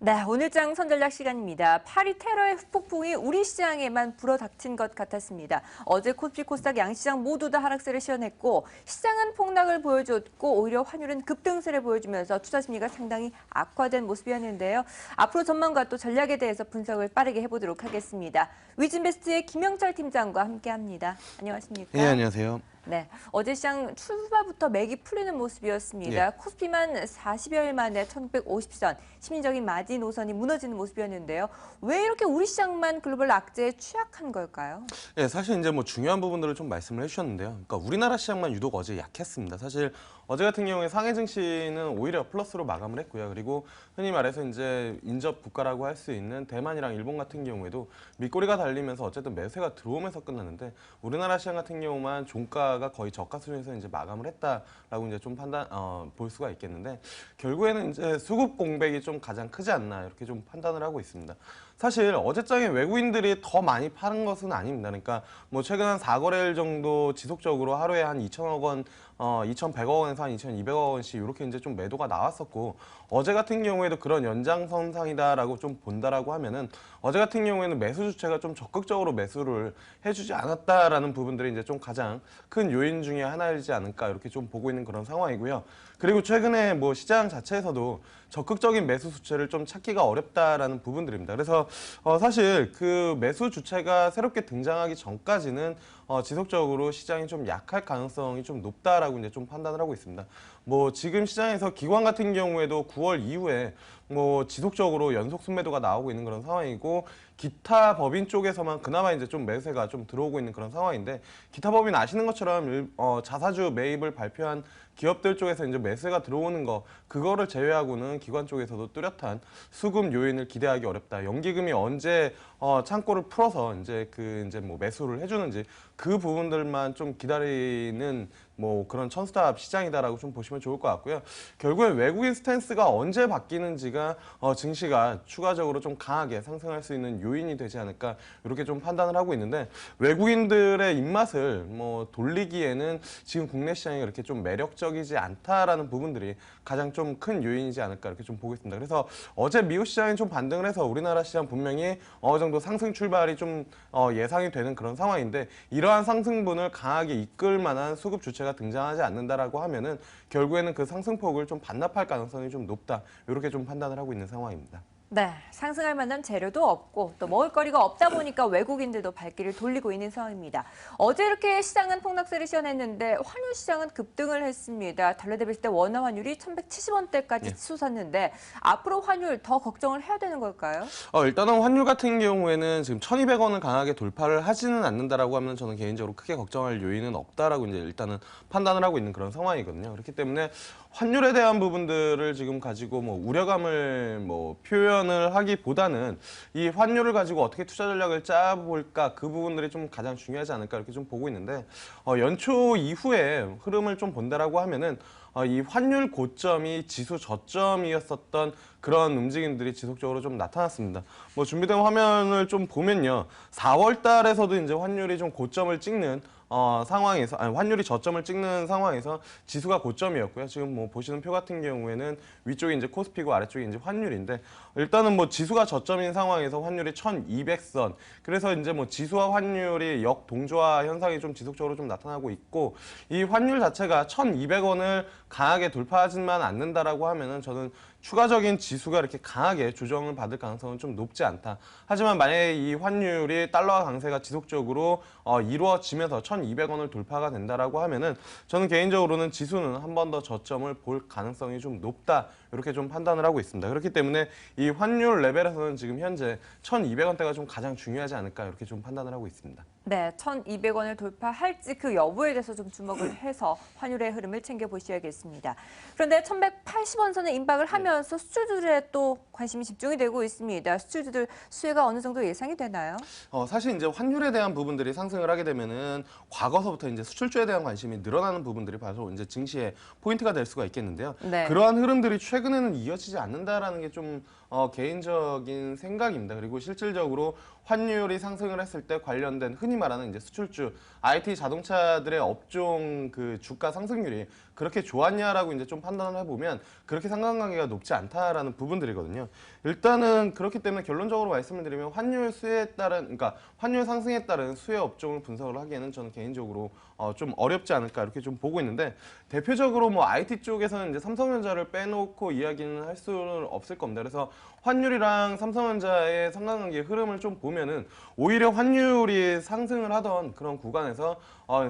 네, 오늘장 선전략 시간입니다. 파리 테러의 후폭풍이 우리 시장에만 불어닥친 것 같았습니다. 어제 코스피, 코스닥 양시장 모두 다 하락세를 시현했고 시장은 폭락을 보여줬고 오히려 환율은 급등세를 보여주면서 투자 심리가 상당히 악화된 모습이었는데요. 앞으로 전망과 또 전략에 대해서 분석을 빠르게 해보도록 하겠습니다. 위즈인베스트의 김영철 팀장과 함께합니다. 안녕하십니까? 네, 안녕하세요. 네, 어제 시장 출발부터 맥이 풀리는 모습이었습니다. 코스피만 40여일 만에 1650선, 심리적인 마진 노선이 무너지는 모습이었는데요. 왜 이렇게 우리 시장만 글로벌 악재에 취약한 걸까요? 네, 사실 이제 뭐 중요한 부분들을 좀 말씀을 해주셨는데요. 그러니까 우리나라 시장만 유독 어제 약했습니다. 사실 어제 같은 경우에 상해 증시는 오히려 플러스로 마감을 했고요. 그리고 흔히 말해서 이제 인접 국가라고 할 수 있는 대만이랑 일본 같은 경우에도 밑꼬리가 달리면서 어쨌든 매수가 들어오면서 끝났는데 우리나라 시장 같은 경우만 종가가 거의 저가 수준에서 이제 마감을 했다라고 이제 좀 볼 수가 있겠는데 결국에는 이제 수급 공백이 좀 가장 크지 않나 이렇게 좀 판단을 하고 있습니다. 사실 어제장에 외국인들이 더 많이 파는 것은 아닙니다. 그러니까 뭐 최근 한 4거래일 정도 지속적으로 하루에 한 2천억 원, 2,100억 원에서 한 2,200억 원씩 이렇게 이제 좀 매도가 나왔었고 어제 같은 경우에도 그런 연장선상이다라고 좀 본다라고 하면은 어제 같은 경우에는 매수 주체가 좀 적극적으로 매수를 해주지 않았다라는 부분들이 이제 좀 가장 큰 요인 중에 하나이지 않을까 이렇게 좀 보고 있는 그런 상황이고요. 그리고 최근에 뭐 시장 자체에서도 적극적인 매수 주체를 좀 찾기가 어렵다라는 부분들입니다. 그래서 사실 그 매수 주체가 새롭게 등장하기 전까지는 지속적으로 시장이 좀 약할 가능성이 좀 높다라고 이제 좀 판단을 하고 있습니다. 뭐 지금 시장에서 기관 같은 경우에도 9월 이후에 뭐 지속적으로 연속 순매도가 나오고 있는 그런 상황이고 기타 법인 쪽에서만 그나마 이제 좀 매수가 좀 들어오고 있는 그런 상황인데 기타 법인 아시는 것처럼 자사주 매입을 발표한 기업들 쪽에서 이제 매수가 들어오는 거 그거를 제외하고는 기관 쪽에서도 뚜렷한 수급 요인을 기대하기 어렵다. 연기금이 언제 창고를 풀어서 이제 뭐 매수를 해주는지 그 부분들만 좀 기다리는 뭐 그런 천스탑 시장이다라고 좀 보시면 좋을 것 같고요. 결국에 외국인 스탠스가 언제 바뀌는지가 증시가 추가적으로 좀 강하게 상승할 수 있는 요인이 되지 않을까 이렇게 좀 판단을 하고 있는데 외국인들의 입맛을 뭐 돌리기에는 지금 국내 시장이 그렇게 좀 매력적이지 않다라는 부분들이 가장 좀 큰 요인이지 않을까 이렇게 좀 보고 있습니다. 그래서 어제 미국 시장이 좀 반등을 해서 우리나라 시장 분명히 어느 정도 상승 출발이 좀 예상이 되는 그런 상황인데 이러한 상승분을 강하게 이끌 만한 수급 주체가 등장하지 않는다라고 하면은 결국에는 그 상승폭을 좀 반납할 가능성이 좀 높다 이렇게 좀 판단을 하고 있는 상황입니다. 네, 상승할 만한 재료도 없고 또 먹을거리가 없다 보니까 외국인들도 발길을 돌리고 있는 상황입니다. 어제 이렇게 시장은 폭락세를 시현했는데 환율 시장은 급등을 했습니다. 달러 대비 때 원화 환율이 1,170원대까지 치솟았는데 앞으로 환율 더 걱정을 해야 되는 걸까요? 일단은 환율 같은 경우에는 지금 1,200원을 강하게 돌파를 하지는 않는다라고 하면 저는 개인적으로 크게 걱정할 요인은 없다라고 이제 일단은 판단을 하고 있는 그런 상황이거든요. 그렇기 때문에 환율에 대한 부분들을 지금 가지고 뭐 우려감을 뭐 표현을 하기보다는 이 환율을 가지고 어떻게 투자 전략을 짜볼까 그 부분들이 좀 가장 중요하지 않을까 이렇게 좀 보고 있는데 연초 이후에 흐름을 좀 본다라고 하면은 이 환율 고점이 지수 저점이었었던 그런 움직임들이 지속적으로 좀 나타났습니다. 뭐 준비된 화면을 좀 보면요. 4월 달에서도 이제 환율이 좀 고점을 찍는 상황에서 환율이 저점을 찍는 상황에서 지수가 고점이었고요. 지금 뭐 보시는 표 같은 경우에는 위쪽이 이제 코스피고 아래쪽이 이제 환율인데 일단은 뭐 지수가 저점인 상황에서 환율이 1,200선. 그래서 이제 뭐 지수와 환율이 역동조화 현상이 좀 지속적으로 좀 나타나고 있고 이 환율 자체가 1,200원을 강하게 돌파하지만 않는다라고 하면은 저는 추가적인 지수가 이렇게 강하게 조정을 받을 가능성은 좀 높지 않다. 하지만 만약에 이 환율이 달러 강세가 지속적으로 이루어지면서 1,200원을 돌파가 된다라고 하면은 저는 개인적으로는 지수는 한 번 더 저점을 볼 가능성이 좀 높다. 이렇게 좀 판단을 하고 있습니다. 그렇기 때문에 이 환율 레벨에서는 지금 현재 1,200원대가 좀 가장 중요하지 않을까 이렇게 좀 판단을 하고 있습니다. 네, 1,200원을 돌파할지 그 여부에 대해서 좀 주목을 해서 환율의 흐름을 챙겨보셔야겠습니다. 그런데 1,180원 선에 임박을 하면서 수출들에 또 관심이 집중이 되고 있습니다. 수출들 수혜가 어느 정도 예상이 되나요? 사실 이제 환율에 대한 부분들이 상승을 하게 되면은 과거서부터 이제 수출주에 대한 관심이 늘어나는 부분들이 바로 이제 증시의 포인트가 될 수가 있겠는데요. 네. 그러한 흐름들이 최근에는 이어지지 않는다라는 게 좀 개인적인 생각입니다. 그리고 실질적으로 환율이 상승을 했을 때 관련된 흔히 말하는 이제 수출주, IT 자동차들의 업종 그 주가 상승률이 그렇게 좋았냐라고 이제 좀 판단을 해보면 그렇게 상관관계가 높지 않다라는 부분들이거든요. 일단은 그렇기 때문에 결론적으로 말씀을 드리면 환율 수혜에 따른, 그러니까 환율 상승에 따른 수혜 업종을 분석을 하기에는 저는 개인적으로 좀 어렵지 않을까 이렇게 좀 보고 있는데, 대표적으로 뭐 IT 쪽에서는 이제 삼성전자를 빼놓고 이야기는 할 수는 없을 겁니다. 그래서 환율이랑 삼성전자의 상관관계 흐름을 좀 보면은 오히려 환율이 상승을 하던 그런 구간에서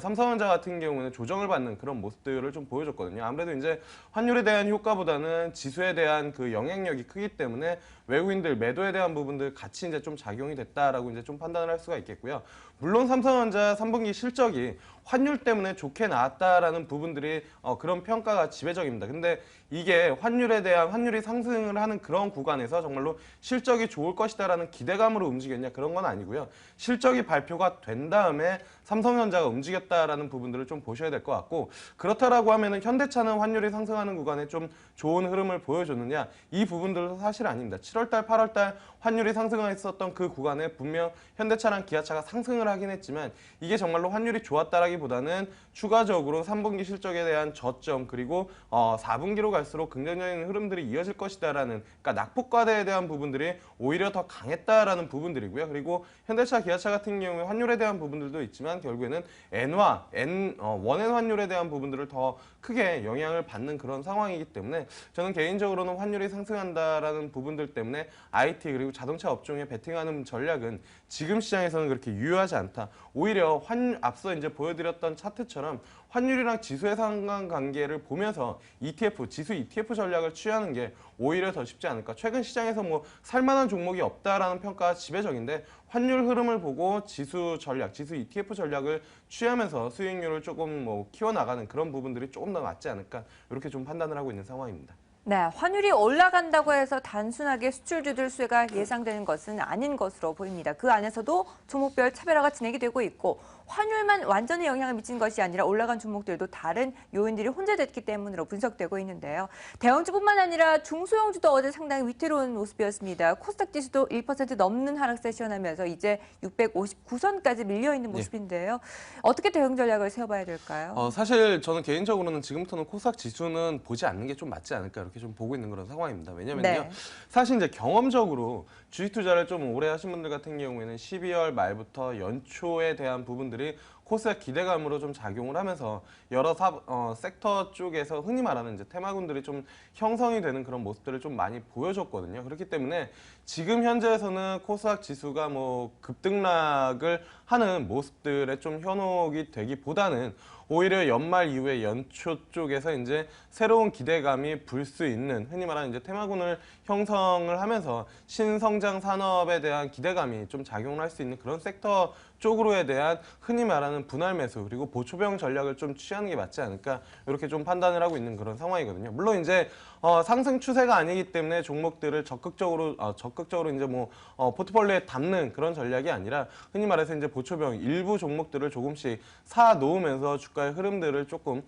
삼성전자 같은 경우는 조정을 받는 그런 모습들을 좀 보여줬거든요. 아무래도 이제 환율에 대한 효과보다는 지수에 대한 그 영향력이 크기 때문에 외국인들 매도에 대한 부분들 같이 이제 좀 작용이 됐다라고 이제 좀 판단을 할 수가 있겠고요. 물론 삼성전자 3분기 실적이 환율 때문에 좋게 나왔다라는 부분들이 그런 평가가 지배적입니다. 근데 이게 환율이 상승을 하는 그런 구간에서 정말로 실적이 좋을 것이다라는 기대감으로 움직였냐, 그런 건 아니고요. 실적이 발표가 된 다음에 삼성전자가 움직였다라는 부분들을 좀 보셔야 될 것 같고, 그렇다라고 하면은 현대차는 환율이 상승하는 구간에 좀 좋은 흐름을 보여줬느냐, 이 부분들도 사실 아닙니다. 7월달, 8월달 환율이 상승했었던 그 구간에 분명 현대차랑 기아차가 상승을 하긴 했지만 이게 정말로 환율이 좋았다라기보다는 추가적으로 3분기 실적에 대한 저점, 그리고 4분기로 갈수록 긍정적인 흐름들이 이어질 것이다라는, 그러니까 낙폭과대에 대한 부분들이 오히려 더 강했다라는 부분들이고요. 그리고 현대차, 기아차 같은 경우에 환율에 대한 부분들도 있지만 결국에는 원엔 환율에 대한 부분들을 더 크게 영향을 받는 그런 상황이기 때문에 저는 개인적으로는 환율이 상승한다라는 부분들 때문에 IT 그리고 자동차 업종에 베팅하는 전략은 지금 시장에서는 그렇게 유효하지 않다. 오히려 앞서 이제 보여드렸던 차트처럼 환율이랑 지수의 상관관계를 보면서 지수 ETF 전략을 취하는 게 오히려 더 쉽지 않을까. 최근 시장에서 뭐 살만한 종목이 없다라는 평가가 지배적인데 환율 흐름을 보고 지수 ETF 전략을 취하면서 수익률을 조금 뭐 키워나가는 그런 부분들이 조금 더 맞지 않을까, 이렇게 좀 판단을 하고 있는 상황입니다. 네, 환율이 올라간다고 해서 단순하게 수출주들 수혜가 예상되는 것은 아닌 것으로 보입니다. 그 안에서도 종목별 차별화가 진행이 되고 있고, 환율만 완전히 영향을 미친 것이 아니라 올라간 종목들도 다른 요인들이 혼재됐기 때문으로 분석되고 있는데요. 대형주뿐만 아니라 중소형주도 어제 상당히 위태로운 모습이었습니다. 코스닥 지수도 1% 넘는 하락세 시현하면서 이제 659선까지 밀려있는 모습인데요. 어떻게 대응 전략을 세워봐야 될까요? 사실 저는 개인적으로는 지금부터는 코스닥 지수는 보지 않는 게 좀 맞지 않을까, 이렇게 좀 보고 있는 그런 상황입니다. 왜냐면요. 네. 사실 이제 경험적으로 주식 투자를 좀 오래 하신 분들 같은 경우에는 12월 말부터 연초에 대한 부분들이 코스닥 기대감으로 좀 작용을 하면서 여러 섹터 쪽에서 흔히 말하는 이제 테마군들이 좀 형성이 되는 그런 모습들을 좀 많이 보여줬거든요. 그렇기 때문에 지금 현재에서는 코스닥 지수가 뭐 급등락을 하는 모습들에 좀 현혹이 되기보다는 오히려 연말 이후에 연초 쪽에서 이제 새로운 기대감이 불 수 있는, 흔히 말하는 이제 테마군을 형성을 하면서 신성장 산업에 대한 기대감이 좀 작용을 할 수 있는 그런 섹터 쪽으로에 대한 흔히 말하는 분할 매수 그리고 보초병 전략을 좀 취하는 게 맞지 않을까, 이렇게 좀 판단을 하고 있는 그런 상황이거든요. 물론 이제 상승 추세가 아니기 때문에 종목들을 적극적으로 이제 뭐 포트폴리오에 담는 그런 전략이 아니라 흔히 말해서 이제 보초병 일부 종목들을 조금씩 사 놓으면서 주가의 흐름들을 조금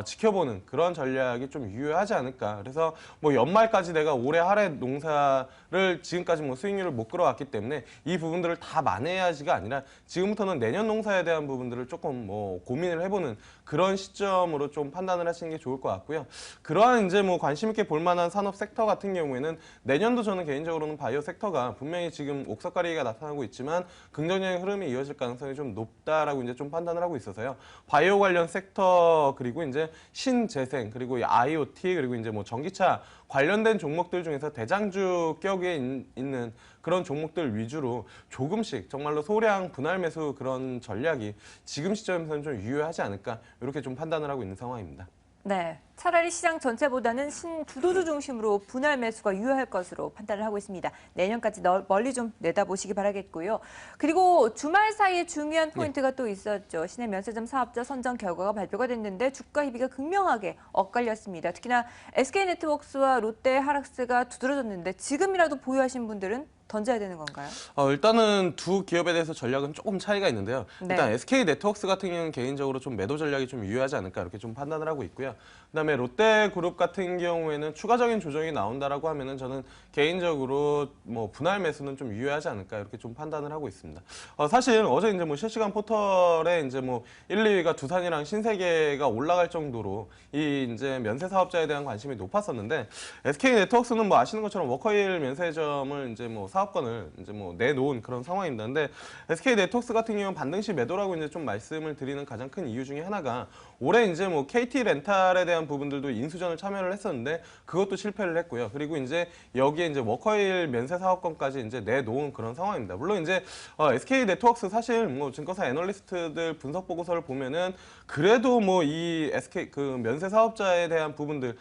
지켜보는 그런 전략이 좀 유효하지 않을까. 그래서 뭐 연말까지 내가 올해 할애 농사를 지금까지 뭐 수익률을 못 끌어왔기 때문에 이 부분들을 다 만회해야지가 아니라 지금부터는 내년 농사에 대한 부분들을 조금 뭐 고민을 해보는 그런 시점으로 좀 판단을 하시는 게 좋을 것 같고요. 그러한 이제 뭐 관심 있게 볼 만한 산업 섹터 같은 경우에는 내년도 저는 개인적으로는 바이오 섹터가 분명히 지금 옥석가리기가 나타나고 있지만 긍정적인 흐름이 이어질 가능성이 좀 높다라고 이제 좀 판단을 하고 있어서요. 바이오 관련 섹터 그리고 이제 신재생 그리고 IoT 그리고 이제 뭐 전기차 관련된 종목들 중에서 대장주 격에 있는 그런 종목들 위주로 조금씩 정말로 소량 분할 매수 그런 전략이 지금 시점에서는 좀 유효하지 않을까, 이렇게 좀 판단을 하고 있는 상황입니다. 네, 차라리 시장 전체보다는 신주도주 중심으로 분할 매수가 유효할 것으로 판단을 하고 있습니다. 내년까지 멀리 좀 내다보시기 바라겠고요. 그리고 주말 사이에 중요한 포인트가 또 있었죠. 신의 면세점 사업자 선정 결과가 발표가 됐는데 주가 희비가 극명하게 엇갈렸습니다. 특히나 SK네트워크스와 롯데 하락세가 두드러졌는데 지금이라도 보유하신 분들은 던져야 되는 건가요? 일단은 두 기업에 대해서 전략은 조금 차이가 있는데요. 네. 일단 SK 네트워크스 같은 경우는 개인적으로 좀 매도 전략이 좀 유효하지 않을까 이렇게 좀 판단을 하고 있고요. 그다음에 롯데그룹 같은 경우에는 추가적인 조정이 나온다라고 하면은 저는 개인적으로 뭐 분할 매수는 좀 유효하지 않을까 이렇게 좀 판단을 하고 있습니다. 사실 어제 이제 뭐 실시간 포털에 이제 뭐 1, 2위가 두산이랑 신세계가 올라갈 정도로 이 이제 면세 사업자에 대한 관심이 높았었는데 SK 네트워크스는 뭐 아시는 것처럼 워커힐 면세점을 이제 뭐 사업권을 이제 뭐 내놓은 그런 상황입니다. 근데 SK 네트워크스 같은 경우는 반등시 매도라고 이제 좀 말씀을 드리는 가장 큰 이유 중에 하나가 올해 이제 뭐 KT 렌탈에 대한 부분들도 인수전을 참여를 했었는데 그것도 실패를 했고요. 그리고 이제 여기에 이제 워커힐 면세 사업권까지 이제 내놓은 그런 상황입니다. 물론 이제 SK 네트워크스 사실 뭐 증권사 애널리스트들 분석 보고서를 보면은 그래도 뭐 이 SK 그 면세 사업자에 대한 부분들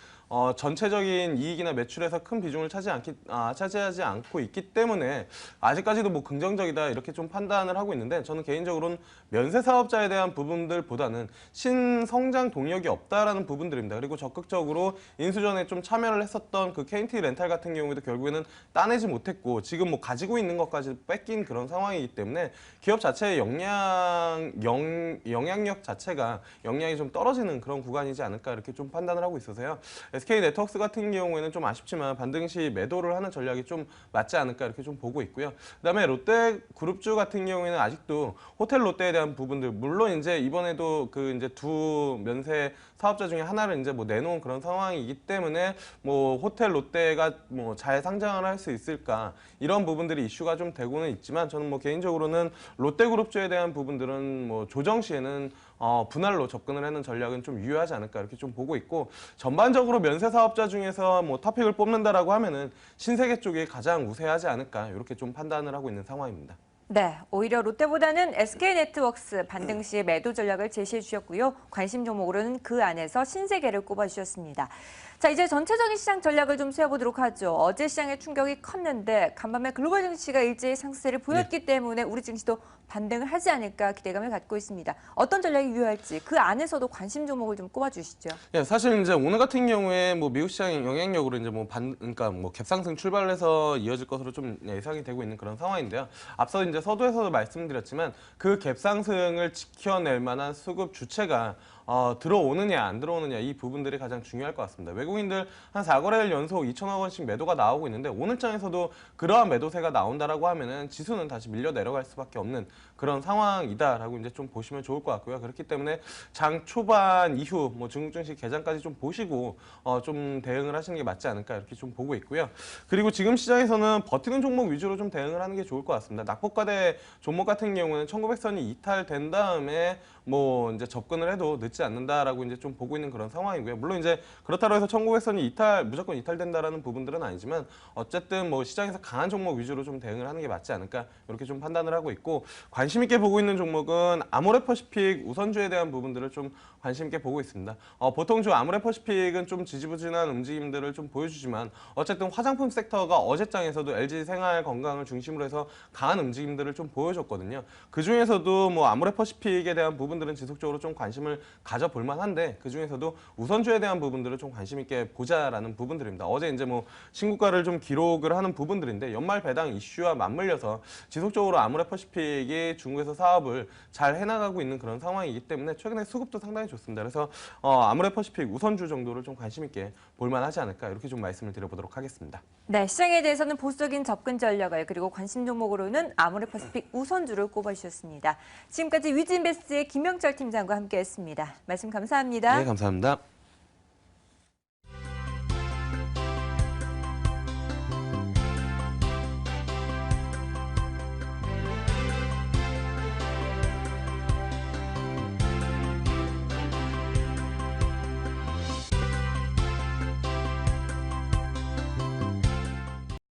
전체적인 이익이나 매출에서 큰 비중을 차지하지 않고 있기 때문에 아직까지도 뭐 긍정적이다 이렇게 좀 판단을 하고 있는데 저는 개인적으로는 면세 사업자에 대한 부분들보다는 신성장 동력이 없다라는 부분들입니다. 그리고 적극적으로 인수전에 좀 참여를 했었던 그 KT 렌탈 같은 경우에도 결국에는 따내지 못했고 지금 뭐 가지고 있는 것까지 뺏긴 그런 상황이기 때문에 기업 자체의 영향력 자체가 영향이 좀 떨어지는 그런 구간이지 않을까 이렇게 좀 판단을 하고 있어서요. SK 네트워크스 같은 경우에는 좀 아쉽지만 반등시 매도를 하는 전략이 좀 맞지 않을까 이렇게 좀 보고 있고요. 그다음에 롯데그룹주 같은 경우에는 아직도 호텔 롯데에 대한 부분들 물론 이제 이번에도 그 이제 두 면세 사업자 중에 하나를 이제 뭐 내놓은 그런 상황이기 때문에 뭐 호텔 롯데가 뭐 잘 상장을 할 수 있을까 이런 부분들이 이슈가 좀 되고는 있지만 저는 뭐 개인적으로는 롯데그룹주에 대한 부분들은 뭐 조정 시에는 분할로 접근을 하는 전략은 좀 유효하지 않을까 이렇게 좀 보고 있고 전반적으로 면세 사업자 중에서 뭐 토픽을 뽑는다라고 하면은 신세계 쪽이 가장 우세하지 않을까 이렇게 좀 판단을 하고 있는 상황입니다. 네, 오히려 롯데보다는 SK네트워크스 반등 시 매도 전략을 제시해 주셨고요. 관심 종목으로는 그 안에서 신세계를 꼽아주셨습니다. 자, 이제 전체적인 시장 전략을 좀 세워보도록 하죠. 어제 시장의 충격이 컸는데 간밤에 글로벌 증시가 일제히 상승세를 보였기 때문에 우리 증시도 반등을 하지 않을까 기대감을 갖고 있습니다. 어떤 전략이 유효할지 그 안에서도 관심 종목을 좀 꼽아주시죠. 예, 사실 이제 오늘 같은 경우에 뭐 미국 시장의 영향력으로 이제 뭐 그러니까 뭐 갭상승 출발해서 이어질 것으로 좀 예상이 되고 있는 그런 상황인데요. 앞서 이제 서두에서도 말씀드렸지만 그 갭상승을 지켜낼 만한 수급 주체가 들어오느냐 안 들어오느냐 이 부분들이 가장 중요할 것 같습니다. 외국인들 한 4거래일 연속 2천억 원씩 매도가 나오고 있는데 오늘장에서도 그러한 매도세가 나온다라고 하면은 지수는 다시 밀려 내려갈 수밖에 없는 그런 상황이다라고 이제 좀 보시면 좋을 것 같고요. 그렇기 때문에 장 초반 이후 뭐 중국 증시 개장까지 좀 보시고 좀 대응을 하시는 게 맞지 않을까 이렇게 좀 보고 있고요. 그리고 지금 시장에서는 버티는 종목 위주로 좀 대응을 하는 게 좋을 것 같습니다. 낙폭과대 종목 같은 경우는 1900선이 이탈된 다음에 뭐 이제 접근을 해도 늦지 않는다라고 이제 좀 보고 있는 그런 상황이고요. 물론 이제 그렇다고 해서 1900선이 무조건 이탈된다라는 부분들은 아니지만 어쨌든 뭐 시장에서 강한 종목 위주로 좀 대응을 하는 게 맞지 않을까 이렇게 좀 판단을 하고 있고 관심 있게 보고 있는 종목은 아모레퍼시픽 우선주에 대한 부분들을 좀 관심 있게 보고 있습니다. 보통 주 아모레퍼시픽은 좀 지지부진한 움직임들을 좀 보여주지만 어쨌든 화장품 섹터가 어제장에서도 LG 생활 건강을 중심으로 해서 강한 움직임들을 좀 보여줬거든요. 그 중에서도 뭐 아모레퍼시픽에 대한 부분들은 지속적으로 좀 관심을 가져볼 만한데 그 중에서도 우선주에 대한 부분들을 좀 관심 있게 보자라는 부분들입니다. 어제 이제 뭐 신고가를 좀 기록을 하는 부분들인데 연말 배당 이슈와 맞물려서 지속적으로 아모레퍼시픽이 중국에서 사업을 잘 해나가고 있는 그런 상황이기 때문에 최근에 수급도 상당히 좋습니다. 그래서 아모레퍼시픽 우선주 정도를 좀 관심 있게 볼만하지 않을까 이렇게 좀 말씀을 드려보도록 하겠습니다. 네, 시장에 대해서는 보수적인 접근 전략을 그리고 관심 종목으로는 아모레퍼시픽 우선주를 꼽아주셨습니다. 지금까지 위즈인베스트의 김명철 팀장과 함께했습니다. 말씀 감사합니다. 네, 감사합니다.